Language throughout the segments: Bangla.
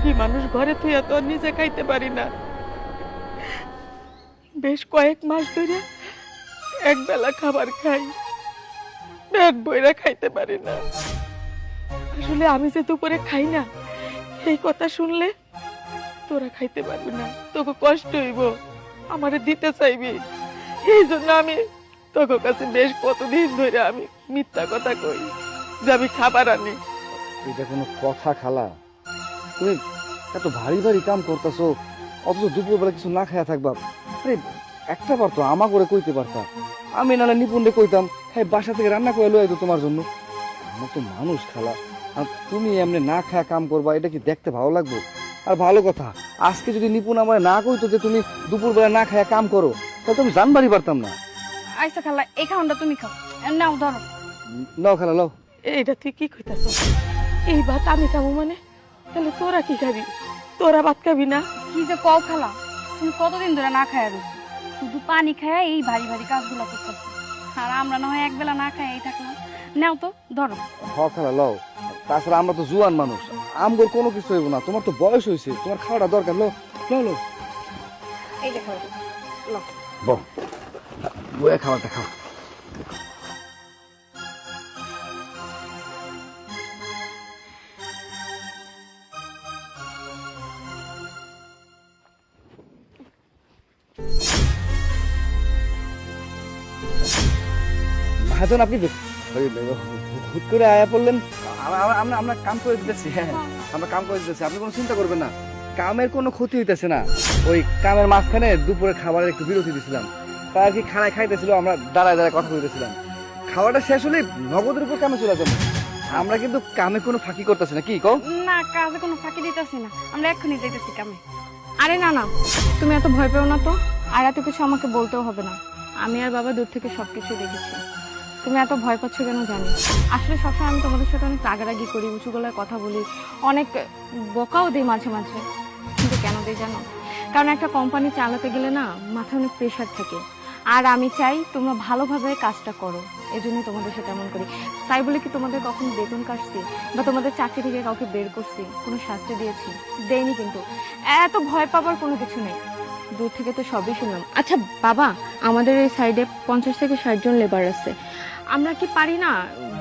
কি মানুষ ঘরে থুইয়া তো আর নিজে খাইতে পারি না। বেশ কয়েক মাস ধরে এক বেলা খাবার খাই, পেট বইরা খাইতে পারি না। আসলে আমি যে দুপুরে খাই না, এই কথা শুনলে তোরা খাইতে পারবি না, তোকে কষ্ট হইব, আমারে দিতে চাইবি। এই জন্য আমি তোকে কাছে বেশ কতদিন ধরে আমি মিথ্যা কথা কই যে আমি খাবার আনি। এটা কোনো কথা খালা? তুমি এত ভারী ভারী কাম করতেছো, অথচ দুপুরবেলা কিছু না খায়া থাকবা। আরে একটা বার তো আমা করে কইতে পারতা, আমি নাহলে নিপুণে কইতাম, হ্যাঁ বাসা থেকে রান্না করে লই তো তোমার জন্য। আমার তো মানুষ খালা, আর তুমি এমনি না খায়া কাম করবা, এটা কি দেখতে ভালো লাগবো? আর ভালো কথা, আজকে যদি নিপুণ আমার না কইতো যে তুমি দুপুরবেলা না খায়া কাম করো, তাহলে তুমি জানবারই পারতাম না। আইসা খালা, এই খাওয়ানটা তুমি খাও। নাও ধরো। নাও খালা লাও। এইটা তুই কি কইতাছ? এই ভাত আমি খাবো মানে? তাহলে তোরা কি খাবি? তোরা ভাত খাবি না? কি যে কও খালা, তুমি কতদিন ধরে না খায়া রয়েছো, শুধু পানি খায়া এই ভারী ভারী কাজগুলো করতেছো। আর আমরা না হয় একবেলা না খাই থাকলাম। নাও তো ধরো। হ খালা লও। তাছাড়া আমরা তো জুয়ান মানুষ, আমগোর কোনো কিছু হইব না। তোমার তো বয়স হয়েছে, তোমার খাওয়াটা দরকার। লো লো লো, এই দেখো বউ বউয়ে খাবারটা খাও। ভাজন আপনি হুট করে আয়া পড়লেন। আমরা কাম করে দিতেছি। হ্যাঁ আমরা কাম করে দিতেছি, আপনি কোনো চিন্তা করবেন না। কামের কোনো ক্ষতি হইতেছে না। ওই কামের মাঝখানে দুপুরে খাবারের একটু বিরতি দিছিলাম, তাই আর কি খানায় খাইতেছিল, আমরা দাঁড়ায় দাঁড়ায় কথা বলতেছিলাম। খাওয়াটা শেষ হলে নগদের উপর কামে চলে যাবো। আমরা কিন্তু কামে কোনো ফাঁকি করতেছি না, কি কও? না, কাজে কোনো ফাঁকি দিতেছি না, আমরা এক্ষুনি যাইতেছি কামে। আরে না না, তুমি এত ভয় পেও না তো। আর এত কিছু আমাকে বলতেও হবে না, আমি আর বাবা দূর থেকে সবকিছু দেখেছি। তুমি এত ভয় পাচ্ছ কেন জানি। আসলে সবসময় আমি তোমাদের সাথে অনেক রাগারাগি করি, উঁচু গলায় কথা বলি, অনেক বকাও দিই মাঝে মাঝে। কিন্তু কেন দিই জানো? কারণ একটা কোম্পানি চালাতে গেলে না মাথায় অনেক প্রেশার থাকে, আর আমি চাই তোমরা ভালোভাবে কাজটা করো। এই জন্যই তোমাদের সাথে এমন করি। তাই বলে কি তোমাদের কখনো বেতন কাটছি বা তোমাদের চাকরি থেকে কাউকে বের করছি, কোনো শাস্তি দিয়েছি? দেয়নি। কিন্তু এত ভয় পাবার কোনো কিছু নেই, দূর থেকে তো সবই শুনলাম। আচ্ছা বাবা, আমাদের এই সাইডে 50 থেকে 60 জন লেবার আছে। আমরা কি পারি না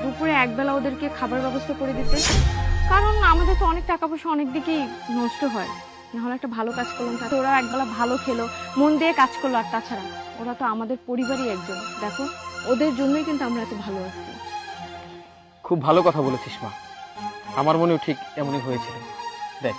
দুপুরে একবেলা ওদেরকে খাবার ব্যবস্থা করে দিতে? কারণ আমাদের তো অনেক টাকা পয়সা অনেক দিকেই নষ্ট হয়। নাহলে একটা ভালো কাজ করলাম, তাতে ওরা একবেলা ভালো খেলো, মন দিয়ে কাজ করলো। আর তাছাড়া ওরা তো আমাদের পরিবারই একজন, দেখো ওদের জন্যই কিন্তু আমরা এত ভালো আছি। খুব ভালো কথা বলেছিস মা, আমার মনেও ঠিক এমনই হয়েছিল। দেখ